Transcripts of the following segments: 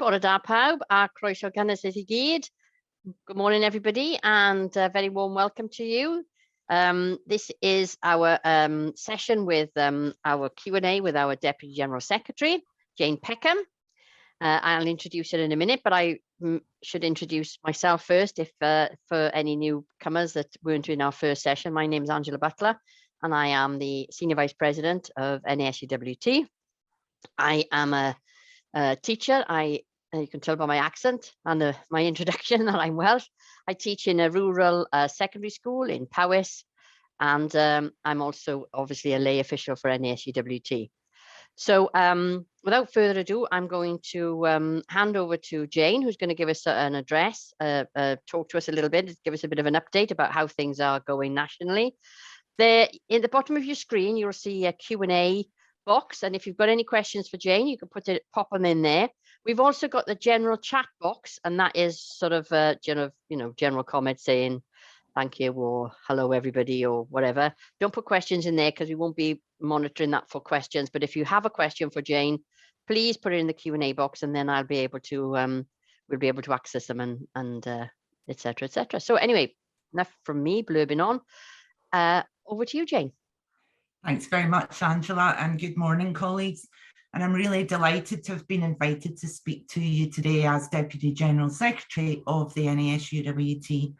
bore da pawb a croeso gynnes I gyd. Good morning, everybody, and a very warm welcome to you. This is our session with our Q&A with our Deputy General Secretary, Jane Peckham. I'll introduce her in a minute, but I should introduce myself first if for any newcomers that weren't in our first session. My name is Angela Butler, and I am the Senior Vice President of NASUWT. I am a teacher. You can tell by my accent and my introduction that I'm Welsh. I teach in a rural secondary school in Powys, and I'm also obviously a lay official for NASUWT. So without further ado, I'm going to hand over to Jane, who's going to give us an address, talk to us a little bit, give us a bit of an update about how things are going nationally. There, in the bottom of your screen, you'll see a Q&A box, and if you've got any questions for Jane, you can pop them in there. We've also got the general chat box, and that is sort of general comments saying thank you or hello everybody or whatever. Don't put questions in there because we won't be monitoring that for questions. But if you have a question for Jane, please put it in the Q&A box, and then I'll be able to we'll be able to access them and etc. etc. So anyway, enough from me blurbing on. Over to you, Jane. Thanks very much, Angela, and good morning, colleagues. And I'm really delighted to have been invited to speak to you today as Deputy General Secretary of the NASUWT.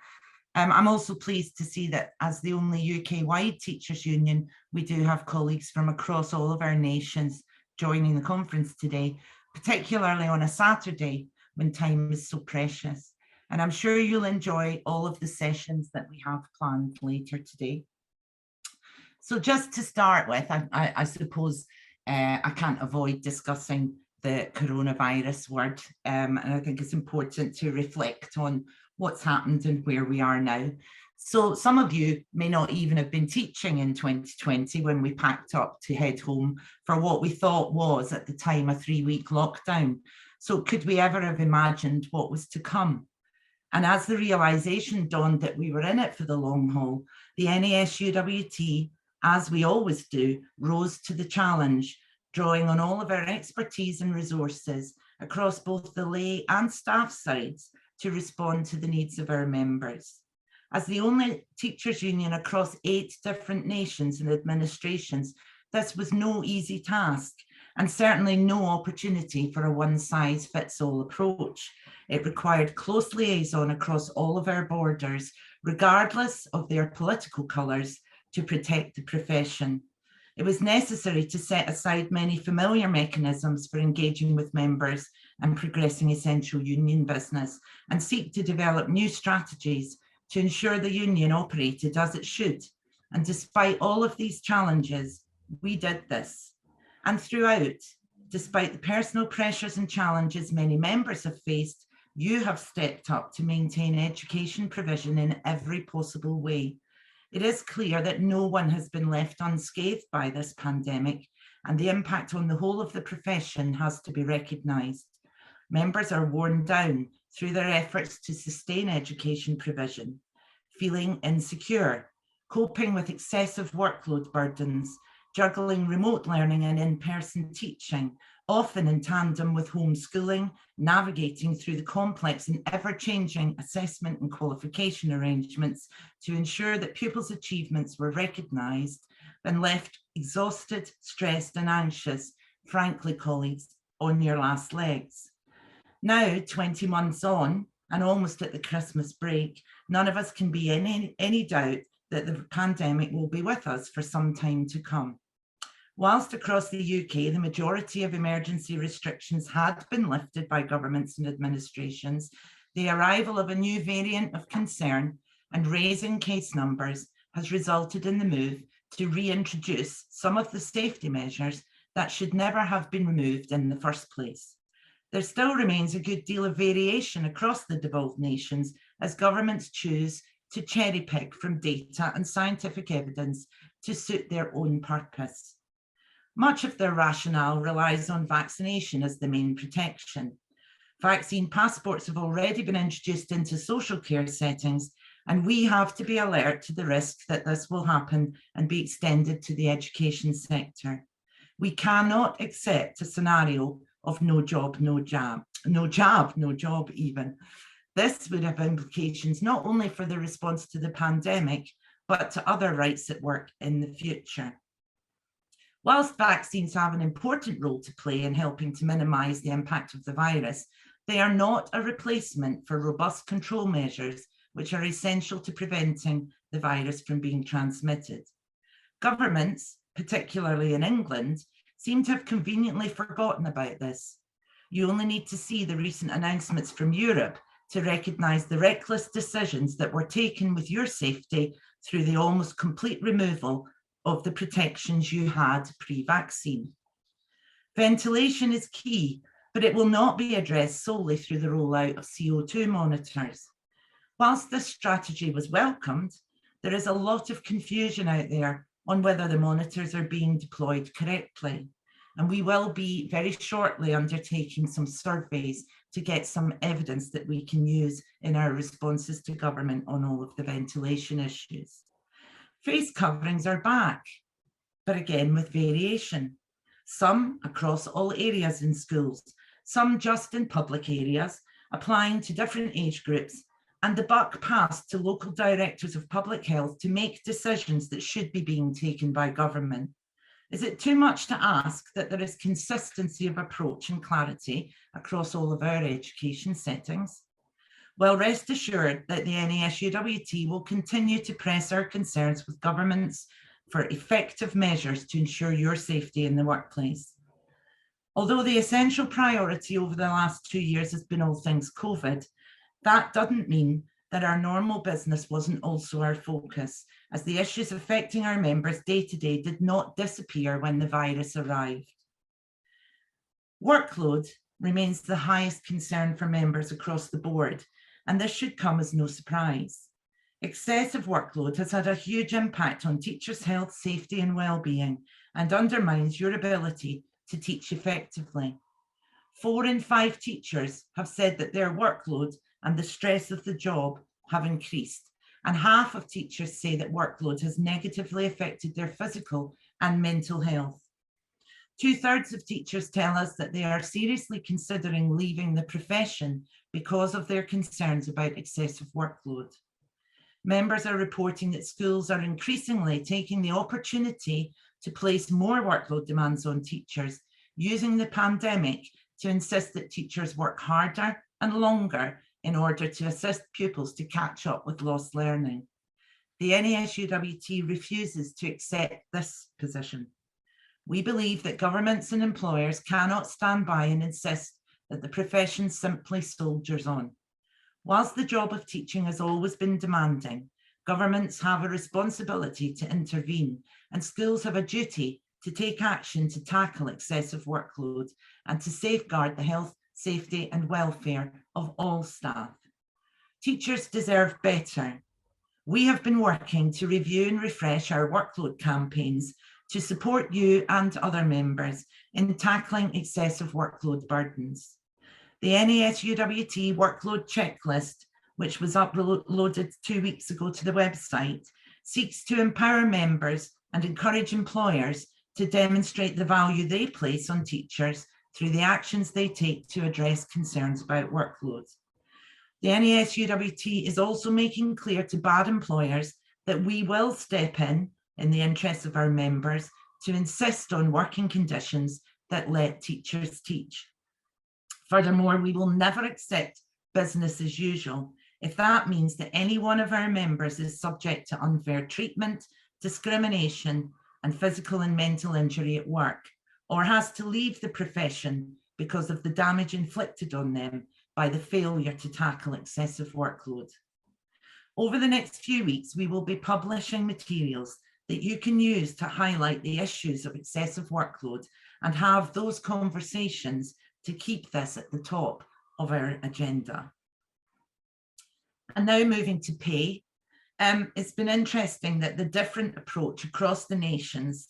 I'm also pleased to see that as the only UK-wide teachers union, we do have colleagues from across all of our nations joining the conference today, particularly on a Saturday when time is so precious. And I'm sure you'll enjoy all of the sessions that we have planned later today. So just to start with, I suppose I can't avoid discussing the coronavirus word, and I think it's important to reflect on what's happened and where we are now. So some of you may not even have been teaching in 2020 when we packed up to head home for what we thought was at the time a 3-week lockdown. So could we ever have imagined what was to come? And as the realization dawned that we were in it for the long haul, the NASUWT, as we always do, rose to the challenge, drawing on all of our expertise and resources across both the lay and staff sides to respond to the needs of our members. As the only teachers union across 8 different nations and administrations, this was no easy task, and certainly no opportunity for a one-size-fits-all approach. It required close liaison across all of our borders, regardless of their political colours, to protect the profession. It was necessary to set aside many familiar mechanisms for engaging with members and progressing essential union business, and seek to develop new strategies to ensure the union operated as it should. And despite all of these challenges, we did this. And throughout, despite the personal pressures and challenges many members have faced, you have stepped up to maintain education provision in every possible way. It is clear that no one has been left unscathed by this pandemic, and the impact on the whole of the profession has to be recognised. Members are worn down through their efforts to sustain education provision, feeling insecure, coping with excessive workload burdens, juggling remote learning and in-person teaching, often in tandem with homeschooling, navigating through the complex and ever-changing assessment and qualification arrangements to ensure that pupils' achievements were recognised, and left exhausted, stressed and anxious, frankly, colleagues, on your last legs. Now, 20 months on, and almost at the Christmas break, none of us can be in any doubt that the pandemic will be with us for some time to come. Whilst across the UK, the majority of emergency restrictions had been lifted by governments and administrations, the arrival of a new variant of concern and raising case numbers has resulted in the move to reintroduce some of the safety measures that should never have been removed in the first place. There still remains a good deal of variation across the devolved nations as governments choose to cherry pick from data and scientific evidence to suit their own purpose. Much of their rationale relies on vaccination as the main protection. Vaccine passports have already been introduced into social care settings, and we have to be alert to the risk that this will happen and be extended to the education sector. We cannot accept a scenario of no job, no job, no job even. This would have implications not only for the response to the pandemic, but to other rights at work in the future. Whilst vaccines have an important role to play in helping to minimise the impact of the virus, they are not a replacement for robust control measures which are essential to preventing the virus from being transmitted. Governments, particularly in England, seem to have conveniently forgotten about this. You only need to see the recent announcements from Europe to recognise the reckless decisions that were taken with your safety through the almost complete removal of the protections you had pre-vaccine. Ventilation is key, but it will not be addressed solely through the rollout of CO2 monitors. Whilst this strategy was welcomed, there is a lot of confusion out there on whether the monitors are being deployed correctly. And we will be very shortly undertaking some surveys to get some evidence that we can use in our responses to government on all of the ventilation issues. Face coverings are back, but again with variation. Some across all areas in schools, some just in public areas, applying to different age groups, and the buck passed to local directors of public health to make decisions that should be being taken by government. Is it too much to ask that there is consistency of approach and clarity across all of our education settings? Well, rest assured that the NASUWT will continue to press our concerns with governments for effective measures to ensure your safety in the workplace. Although the essential priority over the last 2 years has been all things COVID, that doesn't mean that our normal business wasn't also our focus, as the issues affecting our members day to day did not disappear when the virus arrived. Workload remains the highest concern for members across the board, and this should come as no surprise. Excessive workload has had a huge impact on teachers' health, safety and well-being, and undermines your ability to teach effectively. 4 in 5 teachers have said that their workload and the stress of the job have increased, and half of teachers say that workload has negatively affected their physical and mental health. 2/3 of teachers tell us that they are seriously considering leaving the profession because of their concerns about excessive workload. Members are reporting that schools are increasingly taking the opportunity to place more workload demands on teachers, using the pandemic to insist that teachers work harder and longer in order to assist pupils to catch up with lost learning. The NASUWT refuses to accept this position. We believe that governments and employers cannot stand by and insist that the profession simply soldiers on. Whilst the job of teaching has always been demanding, governments have a responsibility to intervene, and schools have a duty to take action to tackle excessive workload and to safeguard the health, safety and welfare of all staff. Teachers deserve better. We have been working to review and refresh our workload campaigns to support you and other members in tackling excessive workload burdens. The NASUWT workload checklist, which was uploaded 2 weeks ago to the website, seeks to empower members and encourage employers to demonstrate the value they place on teachers through the actions they take to address concerns about workload. The NASUWT is also making clear to bad employers that we will step in the interests of our members, to insist on working conditions that let teachers teach. Furthermore, we will never accept business as usual if that means that any one of our members is subject to unfair treatment, discrimination, and physical and mental injury at work, or has to leave the profession because of the damage inflicted on them by the failure to tackle excessive workload. Over the next few weeks, we will be publishing materials that you can use to highlight the issues of excessive workload and have those conversations to keep this at the top of our agenda. And now moving to pay. It's been interesting that the different approach across the nations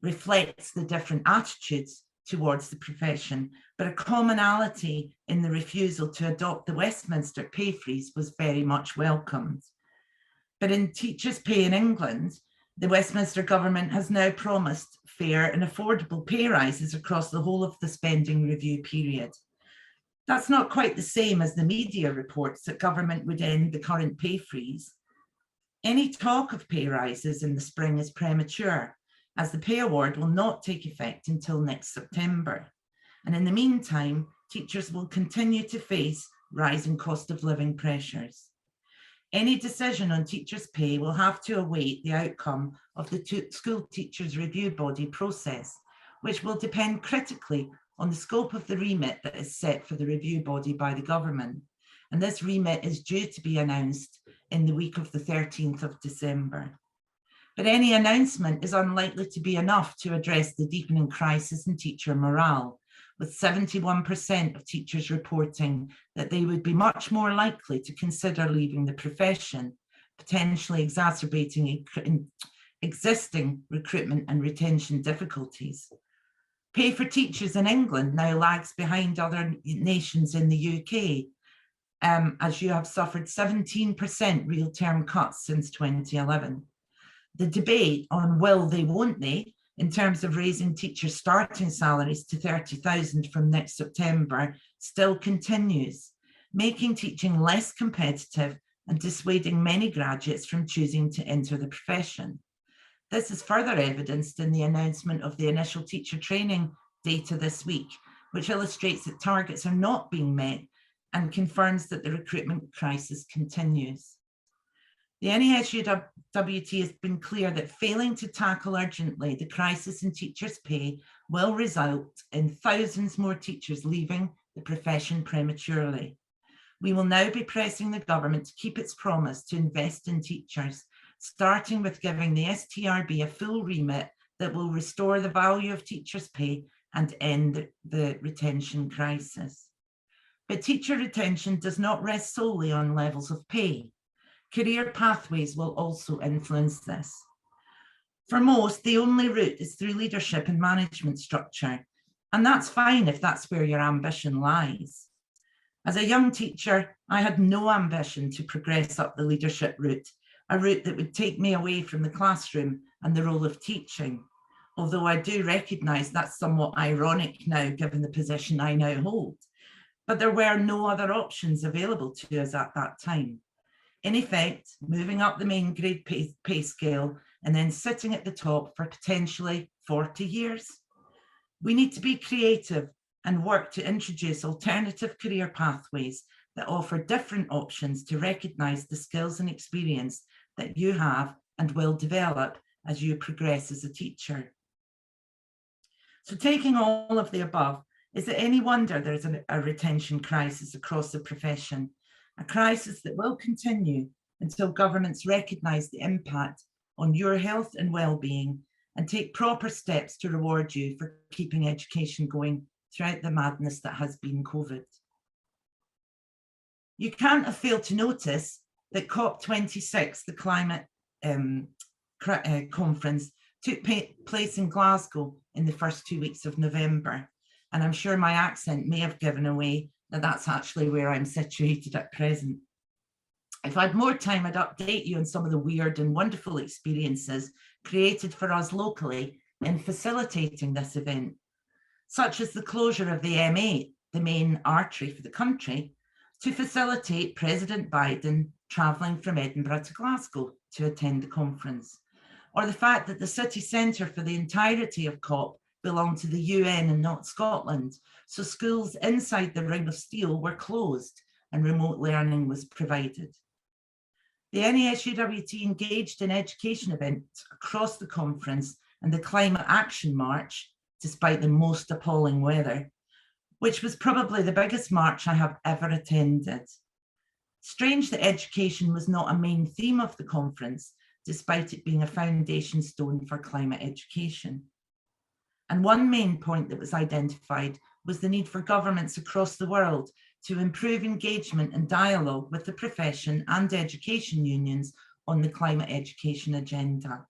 reflects the different attitudes towards the profession, but a commonality in the refusal to adopt the Westminster pay freeze was very much welcomed. But in teachers' pay in England, the Westminster government has now promised fair and affordable pay rises across the whole of the spending review period. That's not quite the same as the media reports that government would end the current pay freeze. Any talk of pay rises in the spring is premature, as the pay award will not take effect until next September. And in the meantime, teachers will continue to face rising cost of living pressures. Any decision on teachers' pay will have to await the outcome of the school teachers' review body process, which will depend critically on the scope of the remit that is set for the review body by the government. And this remit is due to be announced in the week of the 13th of December. But any announcement is unlikely to be enough to address the deepening crisis in teacher morale, with 71% of teachers reporting that they would be much more likely to consider leaving the profession, potentially exacerbating existing recruitment and retention difficulties. Pay for teachers in England now lags behind other nations in the UK, as you have suffered 17% real term cuts since 2011. The debate on will they, won't they, in terms of raising teachers' starting salaries to 30,000 from next September still continues, making teaching less competitive and dissuading many graduates from choosing to enter the profession. This is further evidenced in the announcement of the initial teacher training data this week, which illustrates that targets are not being met and confirms that the recruitment crisis continues. The NASUWT has been clear that failing to tackle urgently the crisis in teachers' pay will result in thousands more teachers leaving the profession prematurely. We will now be pressing the government to keep its promise to invest in teachers, starting with giving the STRB a full remit that will restore the value of teachers' pay and end the retention crisis. But teacher retention does not rest solely on levels of pay. Career pathways will also influence this. For most, the only route is through leadership and management structure, and that's fine if that's where your ambition lies. As a young teacher, I had no ambition to progress up the leadership route, a route that would take me away from the classroom and the role of teaching, although I do recognise that's somewhat ironic now given the position I now hold. But there were no other options available to us at that time. In effect, moving up the main grade pay scale and then sitting at the top for potentially 40 years. We need to be creative and work to introduce alternative career pathways that offer different options to recognise the skills and experience that you have and will develop as you progress as a teacher. So taking all of the above, is it any wonder there's a retention crisis across the profession? A crisis that will continue until governments recognise the impact on your health and well-being and take proper steps to reward you for keeping education going throughout the madness that has been COVID. You can't have failed to notice that COP26, the climate conference, took place in Glasgow in the first 2 weeks of November. And I'm sure my accent may have given away that that's actually where I'm situated at present. If I had more time, I'd update you on some of the weird and wonderful experiences created for us locally in facilitating this event, such as the closure of the M8, the main artery for the country, to facilitate President Biden travelling from Edinburgh to Glasgow to attend the conference, or the fact that the city centre for the entirety of COP belonged to the UN and not Scotland, so schools inside the Ring of Steel were closed and remote learning was provided. The NASUWT engaged in education events across the conference and the Climate Action March, despite the most appalling weather, which was probably the biggest march I have ever attended. Strange that education was not a main theme of the conference, despite it being a foundation stone for climate education. And one main point that was identified was the need for governments across the world to improve engagement and dialogue with the profession and education unions on the climate education agenda.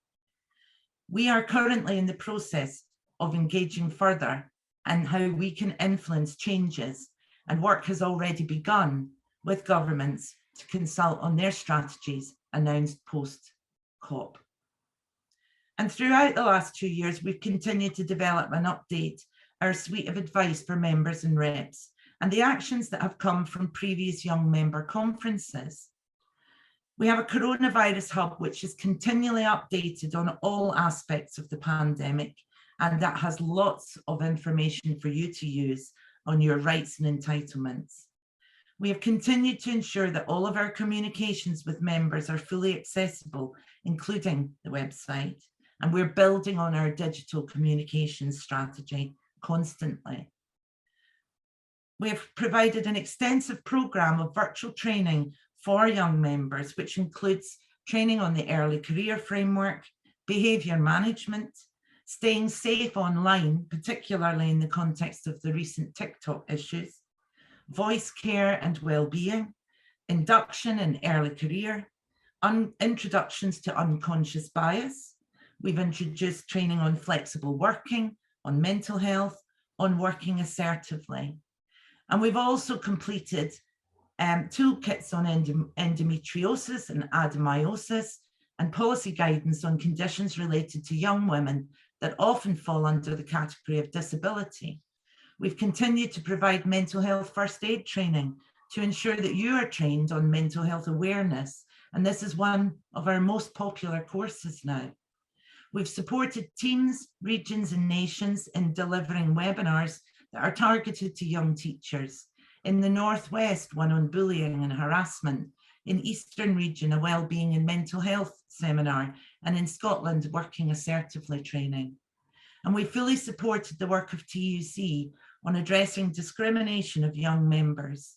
We are currently in the process of engaging further and how we can influence changes, and work has already begun with governments to consult on their strategies announced post-COP. And throughout the last 2 years, we've continued to develop and update our suite of advice for members and reps and the actions that have come from previous young member conferences. We have a coronavirus hub, which is continually updated on all aspects of the pandemic, and that has lots of information for you to use on your rights and entitlements. We have continued to ensure that all of our communications with members are fully accessible, including the website, and we're building on our digital communications strategy constantly. We have provided an extensive programme of virtual training for young members, which includes training on the early career framework, behaviour management, staying safe online, particularly in the context of the recent TikTok issues, voice care and well-being, induction in early career, introductions to unconscious bias. We've introduced training on flexible working, on mental health, on working assertively. And we've also completed toolkits on endometriosis and adenomyosis and policy guidance on conditions related to young women that often fall under the category of disability. We've continued to provide mental health first aid training to ensure that you are trained on mental health awareness, and this is one of our most popular courses now. We've supported teams, regions and nations in delivering webinars that are targeted to young teachers. In the Northwest, one on bullying and harassment. In Eastern region, a wellbeing and mental health seminar, and in Scotland, working assertively training. And we fully supported the work of TUC on addressing discrimination of young members.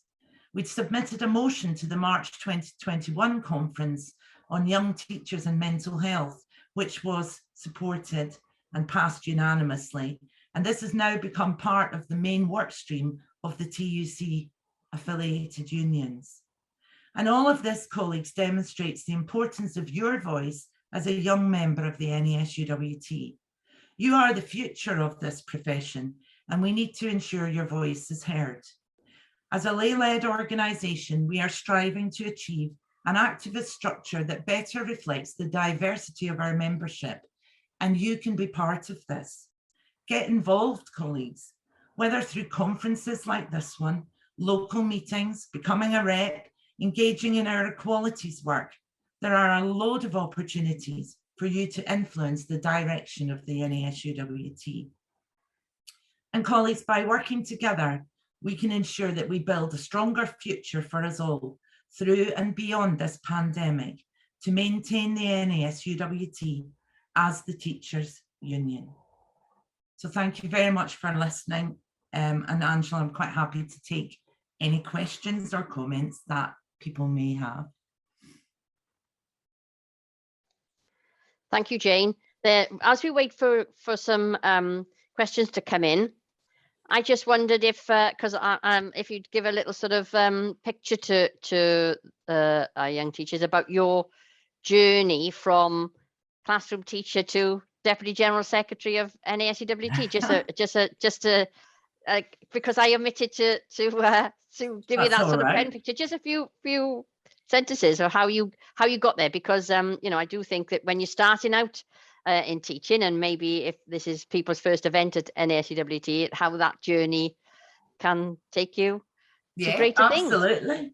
We'd submitted a motion to the March 2021 conference on young teachers and mental health, which was supported and passed unanimously. And this has now become part of the main work stream of the TUC affiliated unions. And all of this, colleagues, demonstrates the importance of your voice as a young member of the NASUWT. You are the future of this profession, and we need to ensure your voice is heard. As a lay-led organisation, we are striving to achieve an activist structure that better reflects the diversity of our membership, and you can be part of this. Get involved, colleagues, whether through conferences like this one, local meetings, becoming a rep, engaging in our equalities work. There are a load of opportunities for you to influence the direction of the NASUWT. And colleagues, by working together, we can ensure that we build a stronger future for us all through and beyond this pandemic to maintain the NASUWT as the teachers' union. So thank you very much for listening. And Angela, I'm quite happy to take any questions or comments that people may have. Thank you, Jane. As we wait for some questions to come in, I just wondered if you'd give a little sort of picture to our young teachers about your journey from classroom teacher to Deputy General Secretary of NASUWT. Because I omitted to give you that sort of pen picture. Just a few sentences of how you got there, because I do think that when you're starting out in teaching, and maybe if this is people's first event at NASUWT, how that journey can take you to greater things.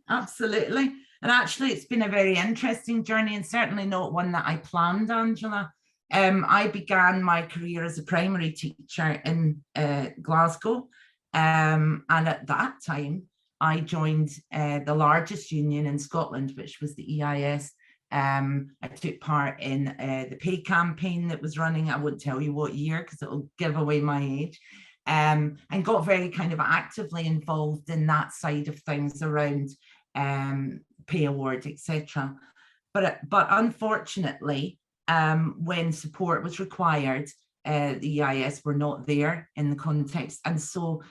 Absolutely. And actually, it's been a very interesting journey, and certainly not one that I planned, Angela. I began my career as a primary teacher in Glasgow, and at that time, I joined the largest union in Scotland, which was the EIS. I took part in the pay campaign that was running. I won't tell you what year because it will give away my age, and got very kind of actively involved in that side of things around pay award, etc. But unfortunately, when support was required, the EIS were not there in the context, and so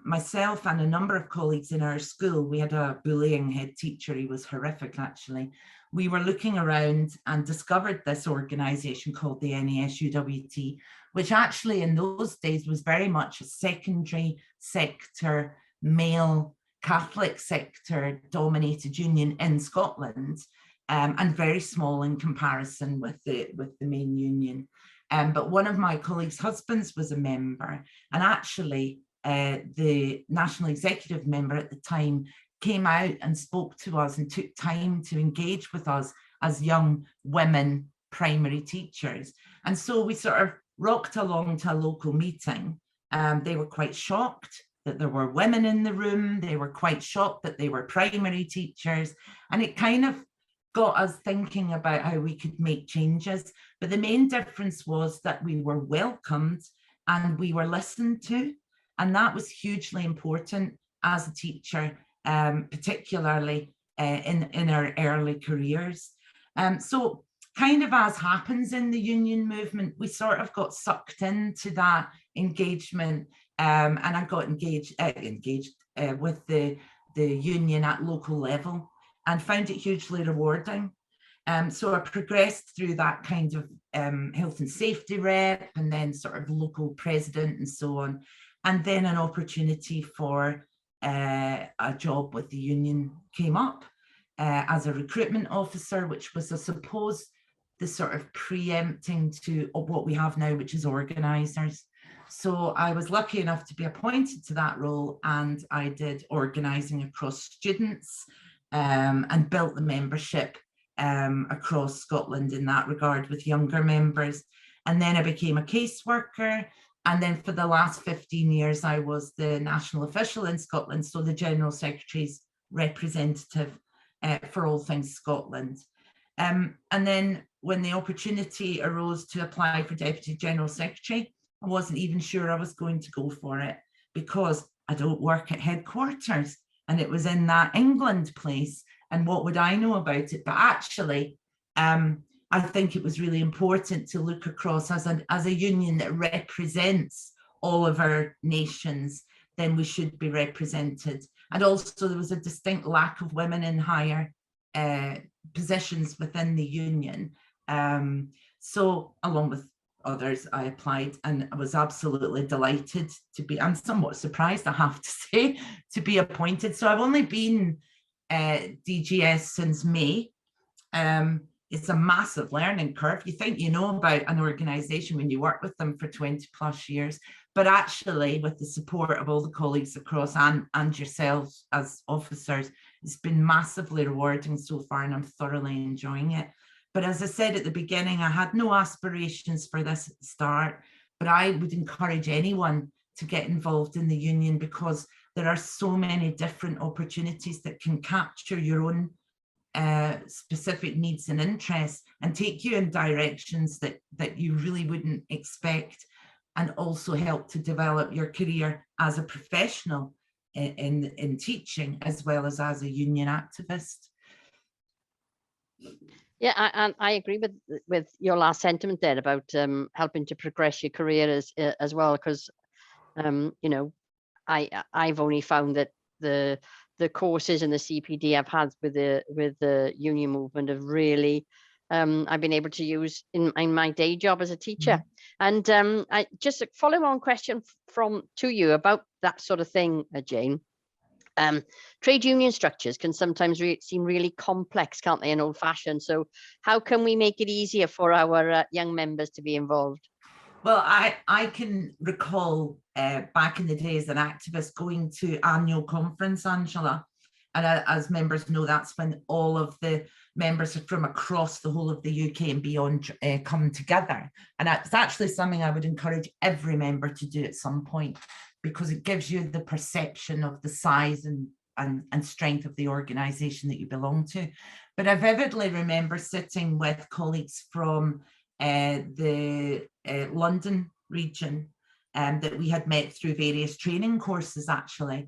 myself and a number of colleagues in our school, we had a bullying head teacher. He was horrific, actually. We were looking around and discovered this organisation called the NASUWT, which actually in those days was very much a secondary sector, male Catholic sector dominated union in Scotland. and very small in comparison with the main union. But one of my colleagues' husbands was a member, and actually the national executive member at the time came out and spoke to us and took time to engage with us as young women primary teachers. And so we sort of rocked along to a local meeting. They were quite shocked that there were women in the room. They were quite shocked that they were primary teachers. And it kind of got us thinking about how we could make changes. But the main difference was that we were welcomed and we were listened to. And that was hugely important as a teacher, particularly in our early careers. So kind of as happens in the union movement, we sort of got sucked into that engagement, and I got engaged with the union at local level and found it hugely rewarding. So I progressed through that kind of health and safety rep, and then sort of local president and so on. And then an opportunity for a job with the union came up as a recruitment officer, which was, I suppose, the sort of preempting to what we have now, which is organisers. So I was lucky enough to be appointed to that role, and I did organising across students and built the membership across Scotland in that regard with younger members. And then I became a caseworker. And then for the last 15 years, I was the national official in Scotland, so the General Secretary's representative for all things Scotland. And then when the opportunity arose to apply for Deputy General Secretary, I wasn't even sure I was going to go for it because I don't work at headquarters, and it was in that England place, and what would I know about it? But actually, I think it was really important to look across as a union that represents all of our nations, then we should be represented. And also there was a distinct lack of women in higher positions within the union. So along with others, I applied, and I was absolutely delighted to be, I'm somewhat surprised, I have to say, to be appointed. So I've only been DGS since May. It's a massive learning curve. You think you know about an organisation when you work with them for 20 plus years, but actually with the support of all the colleagues across and yourselves as officers, it's been massively rewarding so far, and I'm thoroughly enjoying it. But as I said at the beginning, I had no aspirations for this at the start, but I would encourage anyone to get involved in the union because there are so many different opportunities that can capture your own specific needs and interests and take you in directions that you really wouldn't expect, and also help to develop your career as a professional in teaching as well as a union activist. Yeah, I agree with your last sentiment there about helping to progress your career as well, because you know, I've only found that the courses and the CPD I've had with the union movement have really I've been able to use in my day job as a teacher. And I just a follow on question to you about that sort of thing, Jane. Trade union structures can sometimes seem really complex, can't they, and old fashioned. So how can we make it easier for our young members to be involved? Well, I can recall back in the day as an activist going to annual conference, Angela, and as members know, that's when all of the members from across the whole of the UK and beyond come together. And it's actually something I would encourage every member to do at some point, because it gives you the perception of the size and strength of the organisation that you belong to. But I vividly remember sitting with colleagues from the London region that we had met through various training courses, actually.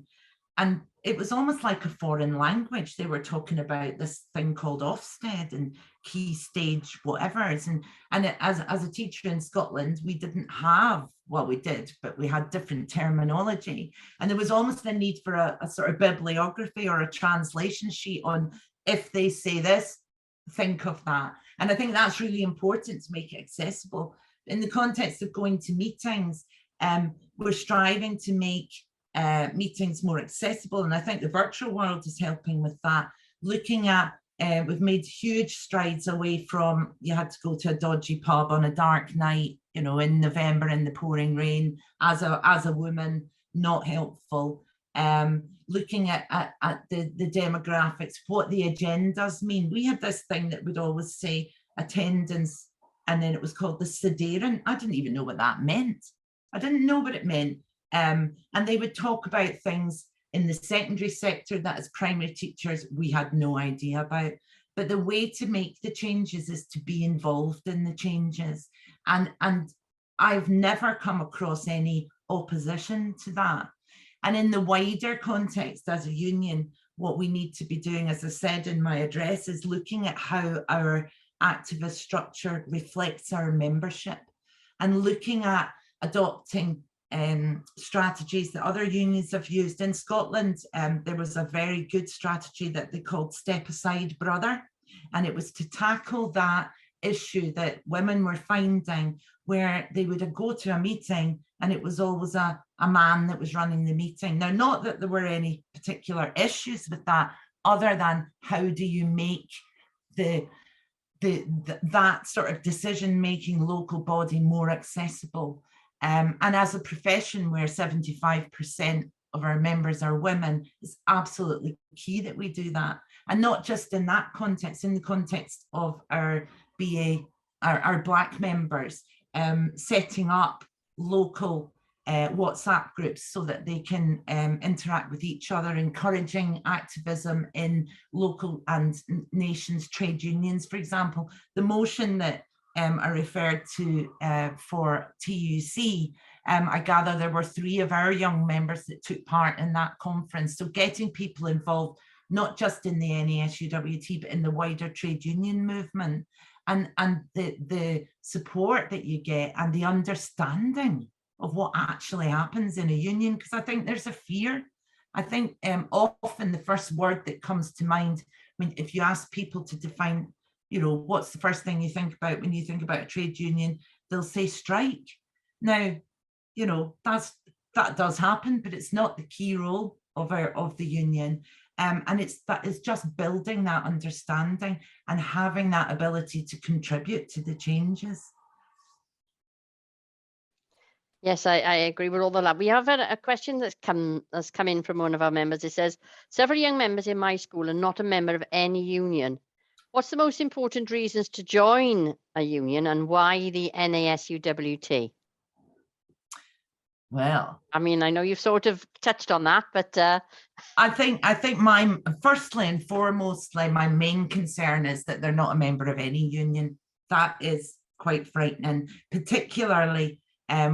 And it was almost like a foreign language. They were talking about this thing called Ofsted and key stage whatevers. And as a teacher in Scotland, we didn't have, well, we did, but we had different terminology. And there was almost a need for a sort of bibliography or a translation sheet on, if they say this, think of that. And I think that's really important to make it accessible. In the context of going to meetings, we're striving to make meetings more accessible. And I think the virtual world is helping with that, looking at We've made huge strides away from you had to go to a dodgy pub on a dark night, you know, in November in the pouring rain as a woman, not helpful. Looking at the demographics, what the agendas mean. We had this thing that would always say attendance, and then it was called the Sedaran. I didn't even know what that meant. I didn't know what it meant. And they would talk about things in the secondary sector that as primary teachers, we had no idea about. But the way to make the changes is to be involved in the changes. And I've never come across any opposition to that. And in the wider context as a union, what we need to be doing, as I said in my address, is looking at how our activist structure reflects our membership and looking at adopting strategies that other unions have used. In Scotland, there was a very good strategy that they called Step Aside Brother, and it was to tackle that issue that women were finding where they would go to a meeting and it was always a man that was running the meeting. Now, not that there were any particular issues with that, other than how do you make that sort of decision-making local body more accessible. And as a profession where 75% of our members are women, it's absolutely key that we do that. And not just in that context, in the context of our BA, our Black members, setting up local WhatsApp groups so that they can interact with each other, encouraging activism in local and nations trade unions, for example. The motion that I referred to for TUC, I gather there were 3 of our young members that took part in that conference. So getting people involved, not just in the NASUWT, but in the wider trade union movement, and the support that you get and the understanding of what actually happens in a union, because I think there's a fear. I think often the first word that comes to mind if you ask people to define, you know, what's the first thing you think about when you think about a trade union, they'll say strike. Now, you know, that does happen, but it's not the key role of the union. And it's just building that understanding and having that ability to contribute to the changes. Yes, I agree with all of that. We have a question that's come in from one of our members. It says, several young members in my school are not a member of any union. What's the most important reasons to join a union and why the NASUWT? Well, I mean, I know you've sort of touched on that, but I think my firstly and foremostly, my main concern is that they're not a member of any union. That is quite frightening, particularly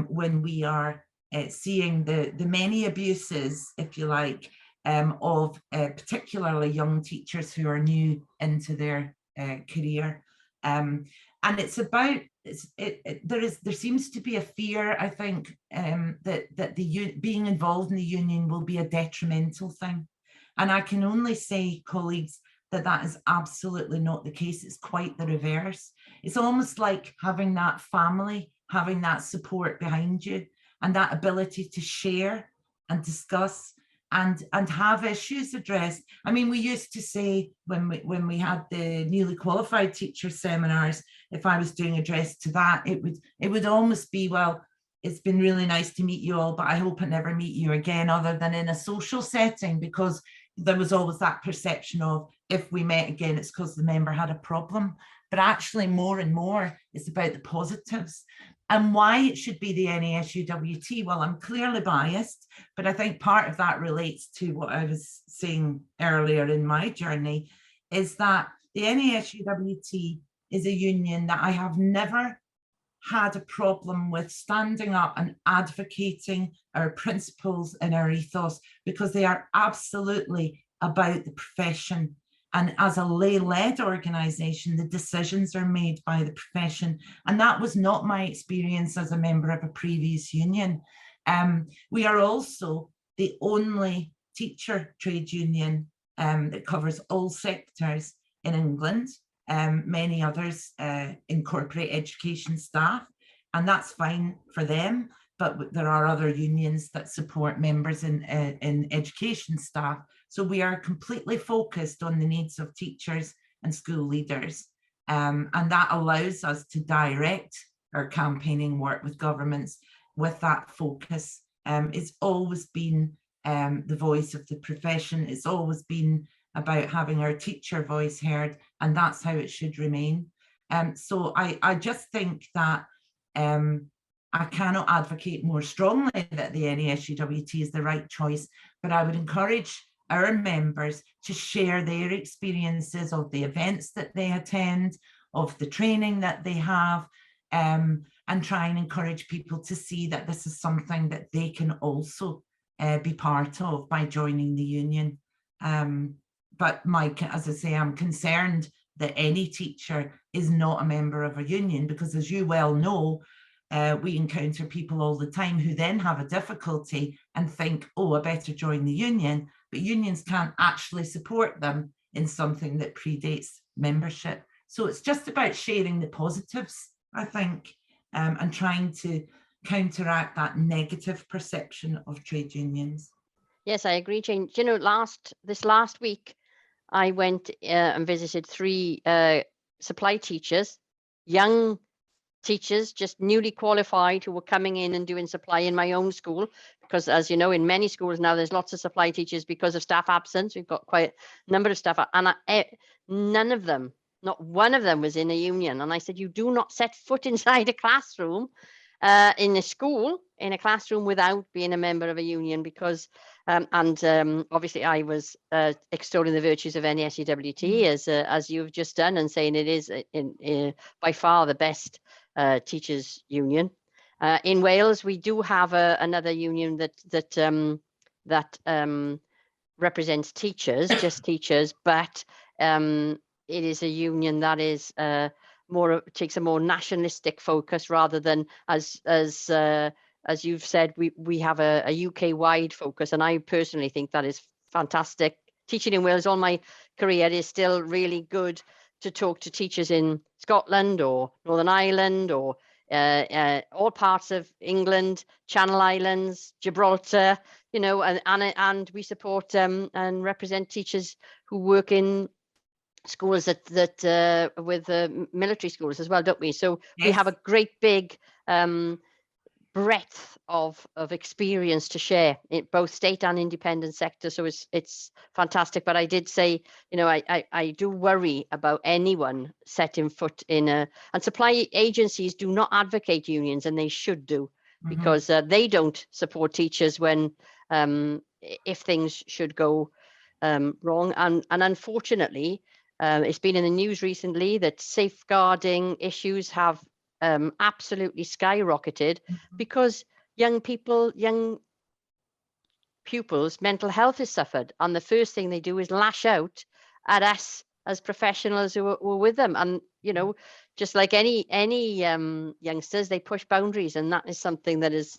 when we are seeing the many abuses, if you like, of particularly young teachers who are new into their career. And it's about, there seems to be a fear, I think, that being involved in the union will be a detrimental thing. And I can only say, colleagues, that is absolutely not the case. It's quite the reverse. It's almost like having that family, having that support behind you, and that ability to share and discuss and have issues addressed. I mean, we used to say when we had the newly qualified teacher seminars, if I was doing address to that, it would almost be, well, it's been really nice to meet you all, but I hope I never meet you again other than in a social setting, because there was always that perception of if we met again, it's because the member had a problem. But actually more and more, it's about the positives. And why it should be the NASUWT, well, I'm clearly biased, but I think part of that relates to what I was saying earlier in my journey, is that the NASUWT is a union that I have never had a problem with standing up and advocating our principles and our ethos, because they are absolutely about the profession. And as a lay-led organisation, the decisions are made by the profession. And that was not my experience as a member of a previous union. We are also the only teacher trade union that covers all sectors in England. Many others incorporate education staff, and that's fine for them. But there are other unions that support members in education staff. So we are completely focused on the needs of teachers and school leaders. And that allows us to direct our campaigning work with governments with that focus. It's always been the voice of the profession. It's always been about having our teacher voice heard, and that's how it should remain. So I just think that I cannot advocate more strongly that the NASUWT is the right choice, but I would encourage our members to share their experiences of the events that they attend, of the training that they have, and try and encourage people to see that this is something that they can also be part of by joining the union. But as I say, I'm concerned that any teacher is not a member of a union, because as you well know, we encounter people all the time who then have a difficulty and think, oh, I better join the union, but unions can't actually support them in something that predates membership. So it's just about sharing the positives, I think, and trying to counteract that negative perception of trade unions. Yes, I agree, Jane. You know, this last week, I went and visited 3 supply teachers, young teachers, just newly qualified, who were coming in and doing supply in my own school, because as you know, in many schools now there's lots of supply teachers because of staff absence. We've got quite a number of staff, and none of them, not one of them, was in a union. And I said, you do not set foot inside a classroom in a school, in a classroom, without being a member of a union, because obviously I was extolling the virtues of NASUWT as you've just done, and saying it is by far the best teachers union. In Wales, we do have another union that represents teachers, just teachers, but it is a union that is takes a more nationalistic focus, rather than as you've said, we have a UK-wide focus, and I personally think that is fantastic. Teaching in Wales all my career is still really good to talk to teachers in Scotland or Northern Ireland or all parts of England, Channel Islands, Gibraltar, you know, and we support and represent teachers who work in schools that with military schools as well, don't we? So yes, we have a great big breadth of experience to share in both state and independent sector. So it's fantastic. But I did say, you know, I do worry about anyone setting foot in and supply agencies do not advocate unions, and they should do, because they don't support teachers when if things should go wrong. And unfortunately, it's been in the news recently that safeguarding issues have absolutely skyrocketed because young pupils' mental health has suffered, and the first thing they do is lash out at us as professionals who are with them. And you know, just like any youngsters, they push boundaries, and that is something that is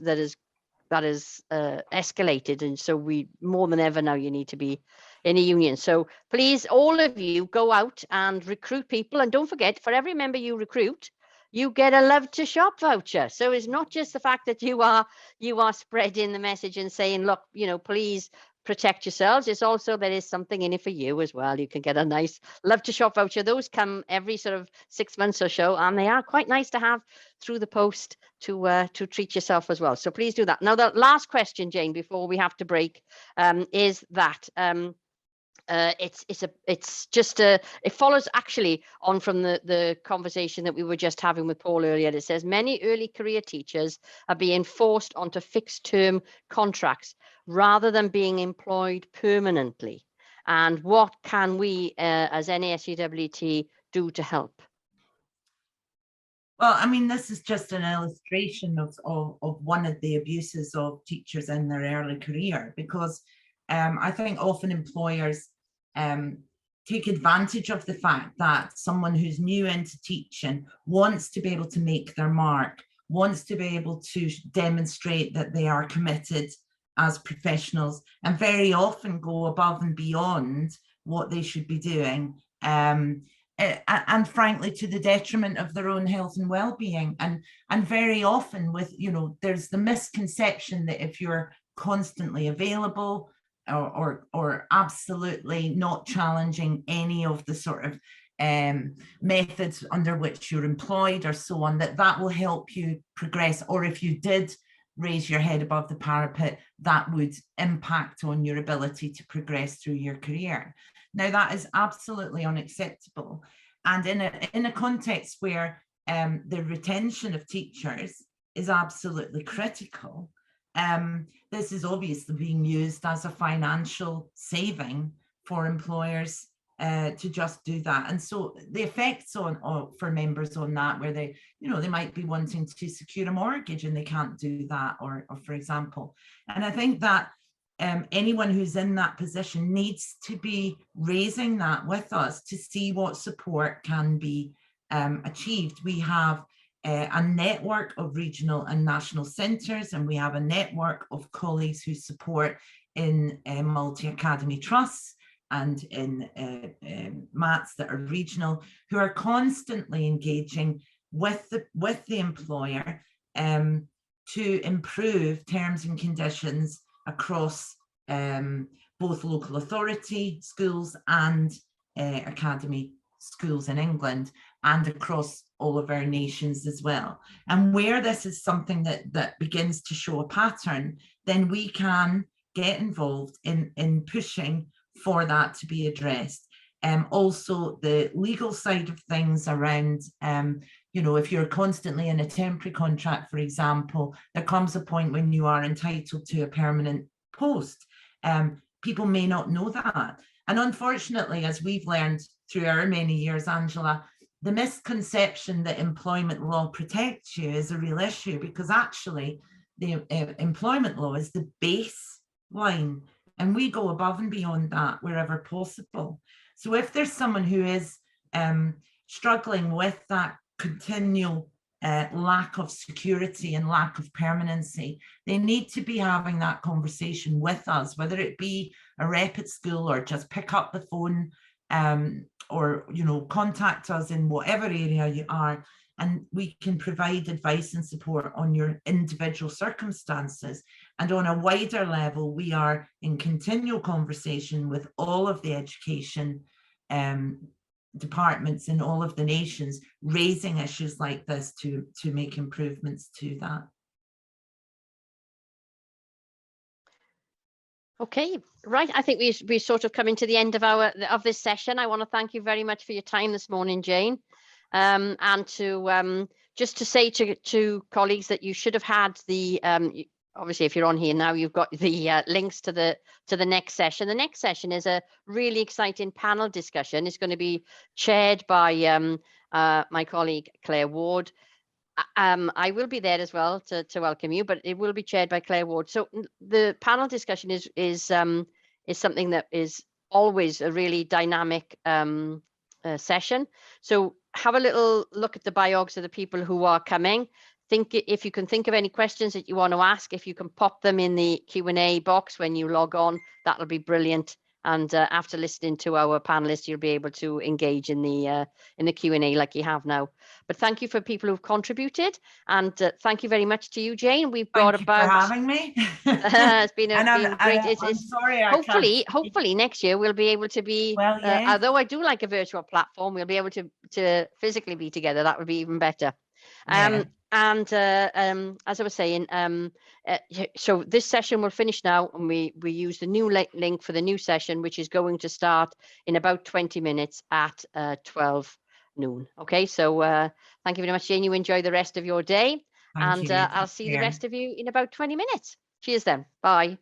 escalated. And so we more than ever now, you need to be in a union. So please, all of you, go out and recruit people, and don't forget, for every member you recruit, you get a Love to Shop voucher. So it's not just the fact that you are spreading the message and saying, look, you know, please protect yourselves. It's also there is something in it for you as well. You can get a nice Love to Shop voucher. Those come every sort of 6 months or so, and they are quite nice to have through the post to treat yourself as well. So please do that. Now, the last question, Jane, before we have to break, is that it follows actually on from the conversation that we were just having with Paul earlier. It says many early career teachers are being forced onto fixed term contracts rather than being employed permanently. And what can we as NASUWT do to help? Well, I mean, this is just an illustration of one of the abuses of teachers in their early career, because I think often employers take advantage of the fact that someone who's new into teaching wants to be able to make their mark, wants to be able to demonstrate that they are committed as professionals, and very often go above and beyond what they should be doing, and frankly to the detriment of their own health and well-being. And very often, with, you know, there's the misconception that if you're constantly available or absolutely not challenging any of the sort of methods under which you're employed or so on, that will help you progress. Or if you did raise your head above the parapet, that would impact on your ability to progress through your career. Now, that is absolutely unacceptable. And in a context where the retention of teachers is absolutely critical, this is obviously being used as a financial saving for employers to just do that. And so the effects for members on that, where they might be wanting to secure a mortgage and they can't do that, or for example. And I think that anyone who's in that position needs to be raising that with us to see what support can be achieved. We have a network of regional and national centres, and we have a network of colleagues who support in multi-academy trusts and in MATs that are regional, who are constantly engaging with the employer to improve terms and conditions across both local authority schools and academy schools in England, and across all of our nations as well. And where this is something that begins to show a pattern, then we can get involved in pushing for that to be addressed. Also, the legal side of things around, if you're constantly in a temporary contract, for example, there comes a point when you are entitled to a permanent post. People may not know that. And unfortunately, as we've learned through our many years, Angela, the misconception that employment law protects you is a real issue, because actually the employment law is the baseline, and we go above and beyond that wherever possible. So if there's someone who is struggling with that continual lack of security and lack of permanency, they need to be having that conversation with us, whether it be a rep at school or just pick up the phone or contact us in whatever area you are, and we can provide advice and support on your individual circumstances. And on a wider level, we are in continual conversation with all of the education departments in all of the nations, raising issues like this to make improvements to that. Okay, right. I think we sort of coming to the end of this session. I want to thank you very much for your time this morning, Jane, and to just to say to colleagues that you should have had the obviously, if you're on here now, you've got the links to the next session. The next session is a really exciting panel discussion. It's going to be chaired by my colleague Claire Ward. I will be there as well to welcome you, but it will be chaired by Claire Ward. So the panel discussion is something that is always a really dynamic session. So have a little look at the biogs of the people who are coming. If you can think of any questions that you want to ask, if you can pop them in the Q&A box when you log on, that'll be brilliant. And after listening to our panelists, you'll be able to engage in the Q&A like you have now. But thank you for people who've contributed, and thank you very much to you, Jane. We've got Thank you for having me. It's been great. I'm sorry. Hopefully next year we'll be able to be. Well, yes. Although I do like a virtual platform, we'll be able to physically be together. That would be even better. Yeah. And as I was saying, so this session will finish now, and we use the new link for the new session, which is going to start in about 20 minutes at 12 noon. Okay, so thank you very much, Jane. You enjoy the rest of your day, and I'll see the rest of you in about 20 minutes. Cheers then. Bye.